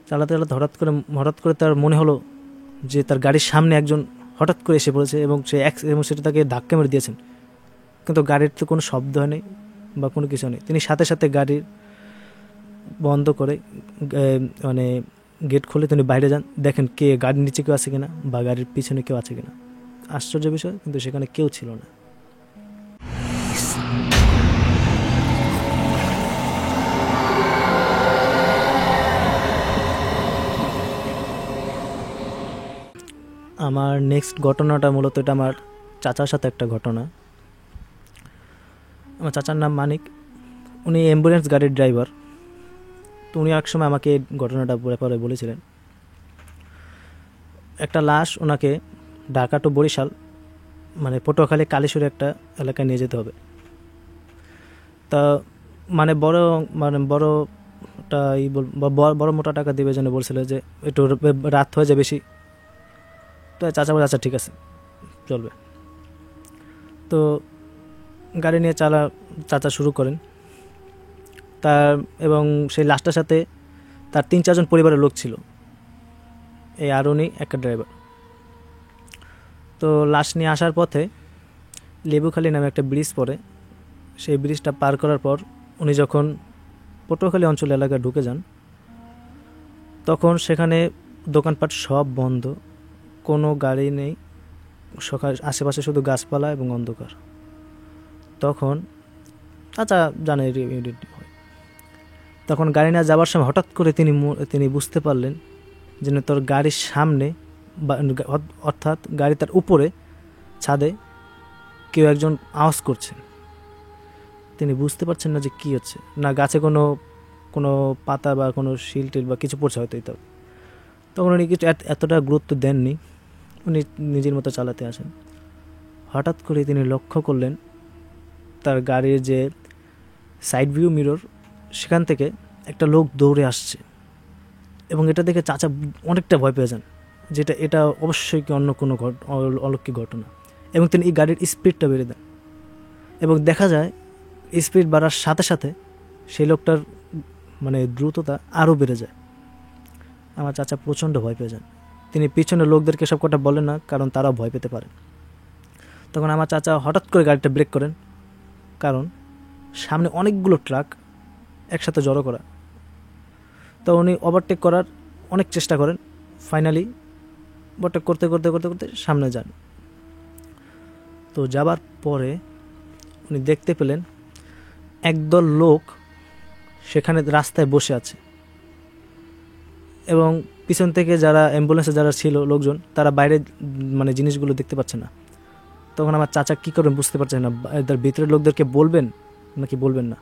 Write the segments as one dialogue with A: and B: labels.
A: চালাতে চালাতে হঠাৎ করে তার মনে হলো যে তার গাড়ির সামনে একজন হঠাৎ করে এসে পড়েছে এবং সেটা তাকে ধাক্কা মেরে দিয়েছেন, কিন্তু গাড়ির তো কোনো শব্দ হয়নি বা কোনো কিছু নেই। তিনি সাথে সাথে গাড়ির বন্ধ করে মানে গেট খুলে তিনি বাইরে যান, দেখেন কে গাড়ির নিচে কেউ আছে কিনা বা গাড়ির পিছনে কেউ আছে কিনা। আশ্চর্য বিষয়, কিন্তু সেখানে কেউ ছিল না। আমার নেক্সট ঘটনাটা মূলত এটা আমার চাচার সাথে একটা ঘটনা। আমার চাচার নাম মানিক, উনি অ্যাম্বুলেন্স গাড়ির ড্রাইভার। তো উনি এক সময় আমাকে এই ঘটনাটা ব্যাপারে বলেছিলেন। একটা লাশ ওনাকে ঢাকা টু বরিশাল মানে পটুয়াখালী কালীশ্বরী একটা এলাকায় নিয়ে যেতে হবে। তা মানে বড় মোটা টাকা দিবে জন্য বলছিল যে একটু রাত হয়ে যায় বেশি। তো চাচা বলে আচ্ছা ঠিক আছে চলবে। তো গাড়ি নিয়ে চাচা শুরু করেন এবং সেই লাশটার সাথে তার 3-4 জন পরিবারের লোক ছিল, এই আর উনি একটা ড্রাইভার। তো লাশ নিয়ে আসার পথে লেবুখালী নামে একটা ব্রিজ পড়ে। সেই ব্রিজটা পার করার পর উনি যখন পটুয়াখালী অঞ্চল এলাকায় ঢুকে যান, তখন সেখানে দোকানপাট সব বন্ধ, কোনো গাড়ি নেই, আশেপাশে শুধু গাছপালা এবং অন্ধকার। তখন আচ্ছা জানে হয়। তখন গাড়ি নিয়ে যাওয়ার সময় হঠাৎ করে তিনি বুঝতে পারলেন যে তোর গাড়ির সামনে অর্থাৎ গাড়ি তার উপরে ছাদে কেউ একজন আওয়াজ করছে। তিনি বুঝতে পারছেন না যে কী হচ্ছে, না গাছে কোনো পাতা বা কোনো শিলটিল বা কিছু পড়ছে হয়তো। তখন উনি কিছু এতটা গুরুত্ব দেননি, উনি নিজের মতো চালাতে আসেন। হঠাৎ করে তিনি লক্ষ্য করলেন তার গাড়ির যে সাইড ভিউ মিরর সেখান থেকে একটা লোক দৌড়ে আসছে, এবং এটা দেখে চাচা অনেকটা ভয় পেয়ে যান, এটা অবশ্যই কি অন্য কোনো অলৌকিক ঘটনা। এবং তিনি এই গাড়ির স্পিডটা বেড়ে দেন, এবং দেখা যায় স্পিড বাড়ার সাথে সাথে সেই লোকটার মানে দ্রুততা আরও বেড়ে যায়। আমার চাচা প্রচণ্ড ভয় পেয়ে যান। তিনি পিছনে লোকদেরকে সব কথা বলেন না, কারণ তারাও ভয় পেতে পারে। তখন আমার চাচা হঠাৎ করে গাড়িটা ব্রেক করেন, কারণ সামনে অনেকগুলো ট্রাক একসাথে জড়ো করা। তো উনি ওভারটেক করার অনেক চেষ্টা করেন, ফাইনালি ওভারটেক করতে করতে করতে করতে সামনে যান। তো যাবার পরে উনি দেখতে পেলেন একদল লোক সেখানে রাস্তায় বসে আছে, এবং পিছন থেকে যারা অ্যাম্বুলেন্সে যারা ছিল লোকজন, তারা বাইরে মানে জিনিসগুলো দেখতে পাচ্ছে না। তখন আমার চাচা কী করবেন বুঝতে পারছেন না, তার ভিতরের লোকদেরকে বলবেন নাকি বলবেন না।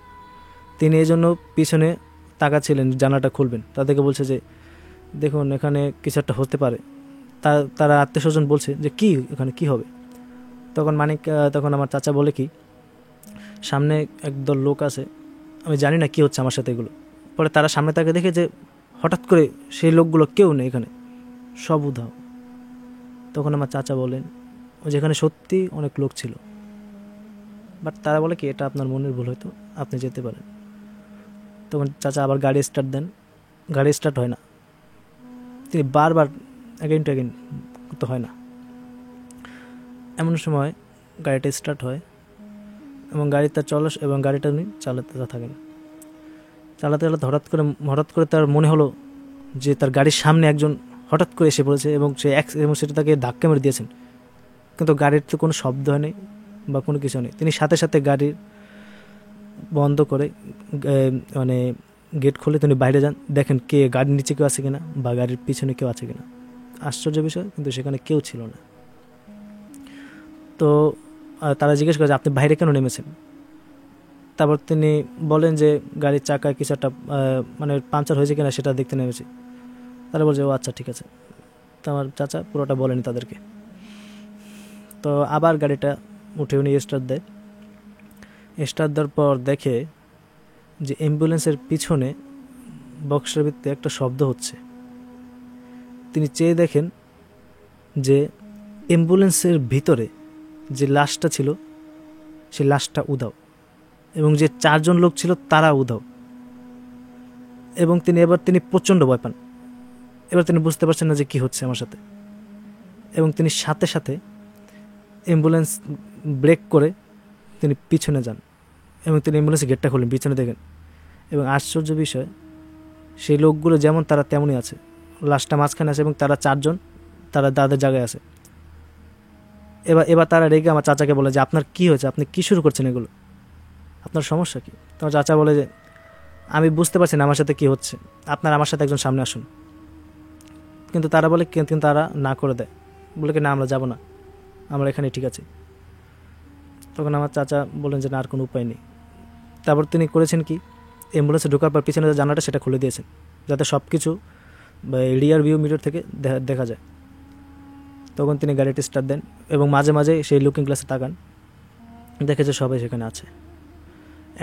A: তিনি এই জন্য পিছনে তাকাচ্ছিলেন, জানালাটা খুলবেন, তাদেরকে বলছে যে দেখুন এখানে কিছু একটা হতে পারে। তারা আত্মীয় স্বজন বলছে যে কি এখানে কি হবে। তখন আমার চাচা বলে কি, সামনে একদল লোক আছে, আমি জানি না কি হচ্ছে আমার সাথে এগুলো। পরে তারা সামনে তাকে দেখে যে হঠাৎ করে সেই লোকগুলো কেউ নেই, এখানে সব উধাও। তখন আমার চাচা বলেন যেখানে সত্যি অনেক লোক ছিল, বাট তারা বলে কি এটা আপনার মনের ভুল, হয়তো আপনি যেতে পারেন। তখন চাচা আবার গাড়ি স্টার্ট দেন, গাড়ি স্টার্ট হয় না। তিনি বারবার অ্যাগেন তো হয় না। এমন সময় গাড়িটা স্টার্ট হয় এবং গাড়িটা উনি চালাতে থাকেন। চালাতে হঠাৎ করে তার মনে হলো যে তার গাড়ির সামনে একজন হঠাৎ করে এসে পড়েছে এবং সেটা তাকে ধাক্কা মেরে দিয়েছেন, কিন্তু গাড়ির তো কোনো শব্দ হয়নি বা কোনো কিছু নেই। তিনি সাথে সাথে গাড়ির বন্ধ করে মানে গেট খুলে তিনি বাইরে যান, দেখেন কে গাড়ির নিচে কেউ আছে কিনা বা গাড়ির পিছনে কেউ আছে কিনা। আশ্চর্য বিষয়, কিন্তু সেখানে কেউ ছিল না। তো তারা জিজ্ঞেস করে যে আপনি বাইরে কেন নেমেছেন। তারপর তিনি বলেন যে গাড়ির চাকায় কিছু একটা মানে পাংচার হয়েছে কিনা সেটা দেখতে নেমেছি। তারা বলছে ও আচ্ছা ঠিক আছে। তো আমার চাচা পুরোটা বলেনি তাদেরকে। তো আবার গাড়িটা উঠে উনি স্টার্ট দেয়। স্টার্ট দেওয়ার পর দেখে যে অ্যাম্বুলেন্সের পিছনে বক্সের ভিতরে একটা শব্দ হচ্ছে। তিনি চেয়ে দেখেন যে অ্যাম্বুলেন্সের ভিতরে যে লাশটা ছিল সেই লাশটা উধাও, এবং যে 4 জন লোক ছিল তারা উধাও। এবং তিনি প্রচণ্ড ভয় পান এবার তিনি বুঝতে পারছেন না যে কী হচ্ছে আমার সাথে, এবং তিনি সাথে সাথে অ্যাম্বুলেন্স ব্রেক করে তিনি পিছনে যান এবং তিনি অ্যাম্বুলেন্সের গেটটা খোলেন, পিছনে দেখেন, এবং আশ্চর্য বিষয় সেই লোকগুলো যেমন তারা তেমনই আছে, লাশটা মাঝখানে আছে এবং তারা 4 জন তারা তাদের জায়গায় আছে। এবার তারা রেগে আমার চাচাকে বলে যে আপনার কী হয়েছে, আপনি কী শুরু করছেন, এগুলো আপনার সমস্যা কী? তোমার চাচা বলে যে আমি বুঝতে পারছি না আমার সাথে কী হচ্ছে, আপনার আমার সাথে একজন সামনে আসুন। কিন্তু তারা বলে, কিন্তু তারা না করে দেয়, বলে কি না আমরা যাব না, আমরা এখানে ঠিক আছি। তখন আমার চাচা বলেন যে না, আর কোনো উপায় নেই। তারপর তিনি করেছেন কি, অ্যাম্বুলেন্সে ঢোকার পর পিছনে যে জানালাটা সেটা খুলে দিয়েছেন, যাতে সব কিছু রিয়ার ভিউ মিরর থেকে দেখা যায়। তখন তিনি গাড়িটি স্টার্ট দেন এবং মাঝে মাঝে সেই লুকিং গ্লাসে তাকান, দেখে যে সবাই সেখানে আছে।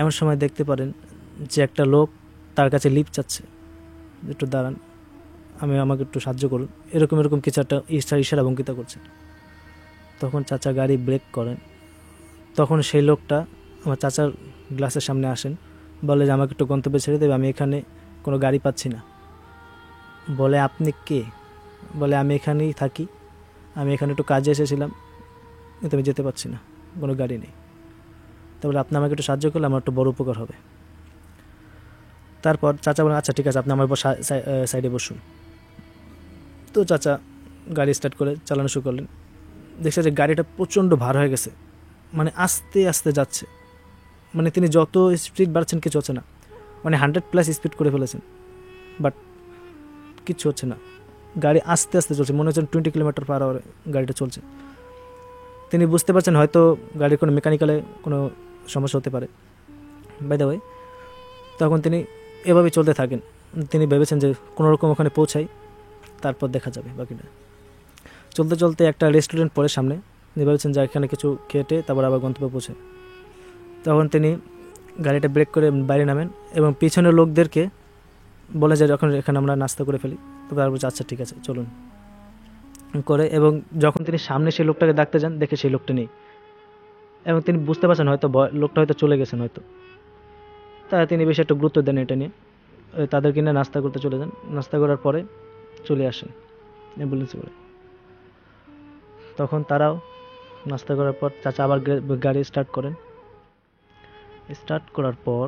A: এমন সময় দেখতে পারেন যে একটা লোক তার কাছে লিফট চাচ্ছে, একটু দাঁড়ান, আমাকে একটু সাহায্য করুন, এরকম কিছু একটা ইশারা ভঙ্গিতা করছে। তখন চাচা গাড়ি ব্রেক করেন, তখন সেই লোকটা আমার চাচার গ্লাসের সামনে আসেন, বলে যে আমাকে একটু গন্তব্যে ছেড়ে দেবে, আমি এখানে কোনো গাড়ি পাচ্ছি না। বলে আপনি কে? বলে আমি এখানেই থাকি, আমি এখানে একটু কাজে এসেছিলাম, কিন্তু আমি যেতে পারছি না, কোনো গাড়ি নেই। তারপরে আপনি আমাকে একটু সাহায্য করলে আমার একটু বড় উপকার হবে। তারপর চাচা বলেন আচ্ছা ঠিক আছে, আপনি আমার সাইডে বসুন। তো চাচা গাড়ি স্টার্ট করে চালানো শুরু করলেন। দেখছে যে গাড়িটা প্রচণ্ড ভার হয়ে গেছে, মানে আস্তে আস্তে যাচ্ছে, মানে তিনি যত স্পিড বাড়ছেন কিছু হচ্ছে না, মানে 100+ স্পিড করে ফেলেছেন, বাট কিচ্ছু হচ্ছে না। গাড়ি আস্তে আস্তে চলছে, মনে হচ্ছে 20 কিলোমিটার/আওয়ার গাড়িটা চলছে। তিনি বুঝতে পারছেন হয়তো গাড়ির কোনো মেকানিক্যালে কোনো সমস্যা হতে পারে, বাই দ্য ওয়ে। তখন তিনি এভাবেই চলতে থাকেন। তিনি ভেবেছেন যে কোনোরকম ওখানে পৌঁছাই, তারপর দেখা যাবে বাকিটা। চলতে চলতে একটা রেস্টুরেন্ট পরে সামনে, তিনি ভেবেছেন যে এখানে কিছু খেটে তারপর আবার গন্তব্যে পৌঁছে। তখন তিনি গাড়িটা ব্রেক করে বাইরে নামেন এবং পিছনের লোকদেরকে বলে যে যখন এখানে আমরা নাস্তা করে ফেলি, তো তারা বলছে আচ্ছা ঠিক আছে চলুন করে। এবং যখন তিনি সামনে সেই লোকটাকে ডাকতে যান, দেখে সেই লোকটা নেই, এবং তিনি বুঝতে পারছেন হয়তো লোকটা হয়তো চলে গেছেন হয়তো। তারা তিনি বেশি একটু গুরুত্ব দেন এটা নিয়ে, তাদের কিনে নাস্তা করতে চলে যান। নাস্তা করার পরে চলে আসেন অ্যাম্বুলেন্সে করে। তখন তারাও নাস্তা করার পর চাচা আবার গাড়ি স্টার্ট করেন। স্টার্ট করার পর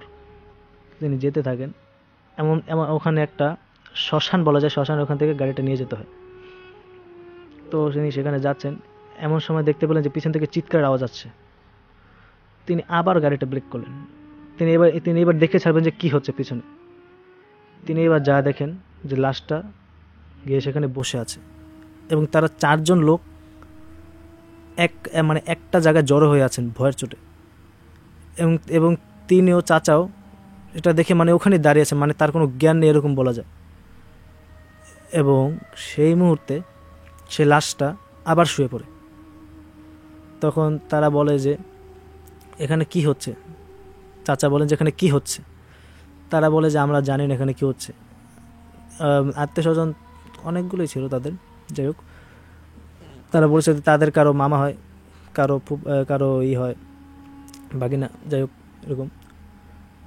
A: তিনি যেতে থাকেন, এমন ওখানে একটা শ্মশান বলা যায়, শ্মশানের ওখান থেকে গাড়িটা নিয়ে যেতে হয়। তো তিনি সেখানে যাচ্ছেন, এমন সময় দেখতে পেলেন যে পিছন থেকে চিৎকারের আওয়াজ আসছে। তিনি আবার গাড়িটা ব্রেক করলেন। তিনি এবার দেখে ছাড়বেন যে কি হচ্ছে পিছনে। তিনি এবার যা দেখেন যে লাশটা গিয়ে সেখানে বসে আছে, এবং তারা 4 জন লোক মানে একটা জায়গায় জড়ো হয়ে আছেন ভয়ের চোটে, এবং তিনিও চাচাও এটা দেখে মানে ওখানে দাঁড়িয়ে আছেন, মানে তার কোনো জ্ঞান নেই এরকম বলা যায়। এবং সেই মুহূর্তে সে লাশটা আবার শুয়ে পড়ে। তখন তারা বলে যে এখানে কি হচ্ছে? চাচা বলেন যে এখানে কি হচ্ছে? তারা বলে যে আমরা জানি না এখানে কি হচ্ছে। আত্মীয় স্বজন অনেকগুলোই ছিল তাদের, যাই হোক। তারা বলেছে তাদের কারো মামা হয়, কারো হয় বাগিনা, যাই হোক এরকম।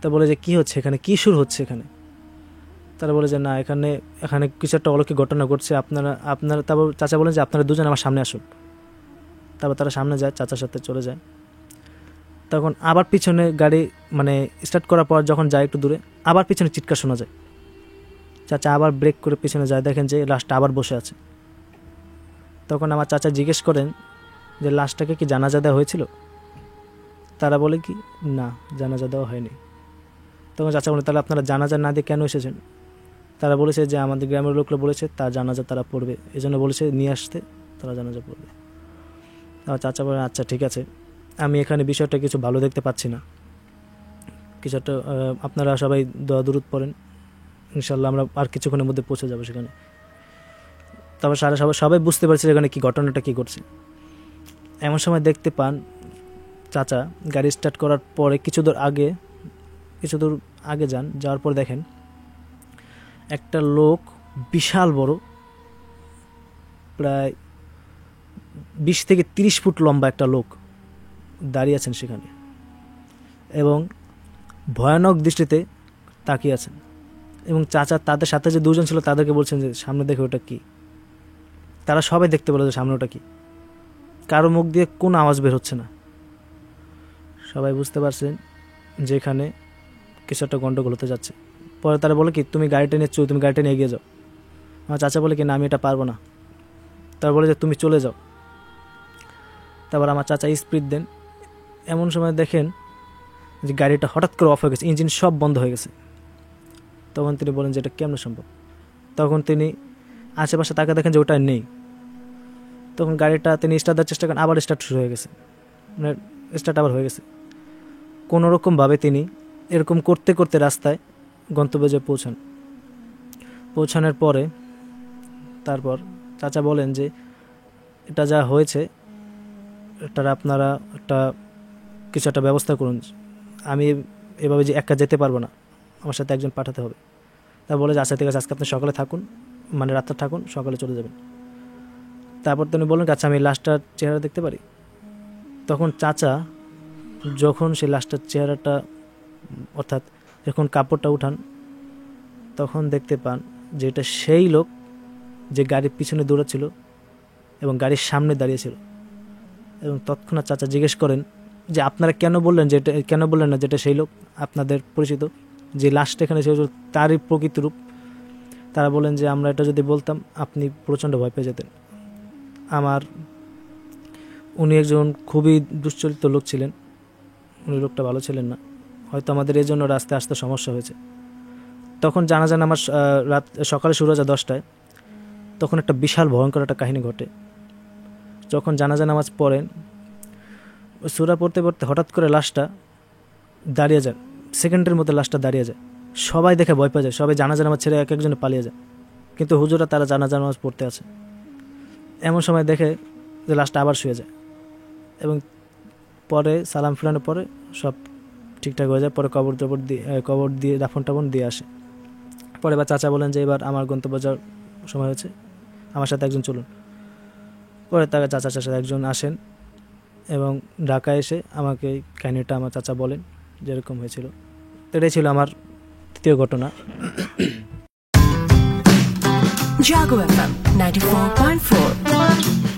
A: তা বলে যে কী হচ্ছে এখানে, কী শুরু হচ্ছে এখানে? তারা বলে যে না, এখানে কিছু একটা অলৌকিক ঘটনা ঘটছে। আপনারা তারপর চাচা বলেন যে আপনারা দুজন আমার সামনে আসুন। তারপর তারা সামনে যায়, চাচার সাথে চলে যায়। তখন আবার পিছনে গাড়ি মানে স্টার্ট করার পর যখন যায় একটু দূরে, আবার পিছনে চিৎকার শোনা যায়। চাচা আবার ব্রেক করে পিছনে যায়, দেখেন যে লাশটা আবার বসে আছে। তখন আমার চাচা জিজ্ঞেস করেন যে লাশটাকে কি জানাজা দেওয়া হয়েছিল? তারা বলে কি না, জানাজা দেওয়া হয়নি। তখন চাচা বলে তাহলে আপনারা জানাজা না দিয়ে কেন এসেছেন? তারা বলেছে যে আমাদের গ্রামের লোকরা বলেছে তার জানাজা তারা পড়বে, এই জন্য বলেছে নিয়ে আসতে, তারা জানাজা পড়বে। আর চাচা বলে আচ্ছা ঠিক আছে, আমি এখানে বিষয়টা কিছু ভালো দেখতে পাচ্ছি না, কিছু একটা আপনারা সবাই দোয়া দুরুদ পড়েন, ইনশাল্লাহ আমরা আর কিছুক্ষণের মধ্যে পৌঁছে যাবো সেখানে। তারপর সবাই বুঝতে পারছে এখানে কি ঘটনাটা কি ঘটছে। এমন সময় দেখতে পান চাচা গাড়ি স্টার্ট করার পরে কিছু দূর আগে যাওয়ার পর দেখেন একটা লোক, বিশাল বড়, প্রায় 20 থেকে 30 ফুট লম্বা একটা লোক দাঁড়িয়ে আছেন সেখানে, এবং ভয়ানক দৃষ্টিতে তাকিয়ে আছেন। এবং চাচা তাদের সাথে যে দুজন ছিল তাদেরকে বলছেন যে সামনে দেখে ওটা কি। তারা সবাই দেখতে পেল যে সামনে ওটা কি, কারো মুখ দিয়ে কোনো আওয়াজ বের হচ্ছে না। সবাই বুঝতে পারছেন যে এখানে কিছু একটা গন্ডগোল হতে যাচ্ছে। পরে তারা বলে কি তুমি গাড়িটা নিয়ে তুমি গাড়িটা নিয়ে এগিয়ে যাও। আমার চাচা বলে কি না আমি এটা পারবো না। তারা বলে যে তুমি চলে যাও। তারপর আমার চাচা স্পিড দেন। এমন সময় দেখেন যে গাড়িটা হঠাৎ করে অফ হয়ে গেছে, ইঞ্জিন সব বন্ধ হয়ে গেছে। তখন তিনি বলেন যে এটা কেমন সম্ভব। তখন তিনি আশেপাশে তাকে দেখেন যে ওটা নেই। তখন গাড়িটা তিনি স্টার্ট দেওয়ার চেষ্টা করেন, আবার স্টার্ট শুরু হয়ে গেছে, মানে স্টার্ট আবার হয়ে গেছে। কোনোরকমভাবে তিনি এরকম করতে করতে রাস্তায় গন্তব্যে যে পৌঁছানোর পরে তারপর চাচা বলেন যে এটা যা হয়েছে এটার আপনারা কিছু একটা ব্যবস্থা করুন, আমি এভাবে যে একা যেতে পারবো না, আমার সাথে একজন পাঠাতে হবে। তা বলে যে আচ্ছা ঠিক আছে, আজকে আপনি সকালে থাকুন, মানে রাতটা থাকুন, সকালে চলে যাবেন। তারপর তিনি বললেন আচ্ছা আমি লাশটার চেহারা দেখতে পারি। তখন চাচা যখন সেই লাশটার চেহারাটা অর্থাৎ যখন কাপড়টা উঠান তখন দেখতে পান যে এটা সেই লোক যে গাড়ির পিছনে দৌড়াচ্ছিল এবং গাড়ির সামনে দাঁড়িয়েছিল। এবং তৎক্ষণাৎ চাচা জিজ্ঞেস করেন যে আপনারা কেন বললেন না যেটা সেই লোক আপনাদের পরিচিত, যে লাশটা এখানে ছিল তারই প্রকৃত রূপ। তারা বলেন যে আমরা এটা যদি বলতাম আপনি প্রচণ্ড ভয় পেয়ে যেতেন। উনি একজন খুবই দুশ্চরিত্র লোক ছিলেন, উনি লোকটা ভালো ছিলেন না, হয়তো আমাদের এই জন্য রাস্তায় আসতে সমস্যা হয়েছে। তখন জানাজান আমার সকালে শুরু হয়েছে 10টায়। তখন একটা বিশাল ভয়ঙ্কর একটা কাহিনী ঘটে। যখন জানাজা নামাজ পড়েন, সূরা পড়তে পড়তে হঠাৎ করে লাশটা দাঁড়িয়ে যায়, সেকেন্ডের মধ্যে লাশটা দাঁড়িয়ে যায়। সবাই দেখে ভয় পেয়ে যায়, সবাই জানাজা নামাজ ছেড়ে এক একজনে পালিয়ে যায়, কিন্তু হুজুরা তারা জানাজা নামাজ পড়তে আছে। এমন সময় দেখে যে লাশটা আবার শুয়ে যায় এবং পরে সালাম ফিরানোর পরে সব ঠিকঠাক হয়ে যায়। পরে কবর দিয়ে দাফন টাফন দিয়ে আসে। পরে বা চাচা বলেন যে এবার আমার গন্তব্য যাওয়ার সময় হয়েছে, আমার সাথে একজন চলুন। পরে তাকে চাচার সাথে একজন আসেন এবং ঢাকায় এসে আমাকে এই কাহিনিটা আমার চাচা বলেন যেরকম হয়েছিল। এটাই ছিল আমার তৃতীয় ঘটনা।
B: Jago FM 94.4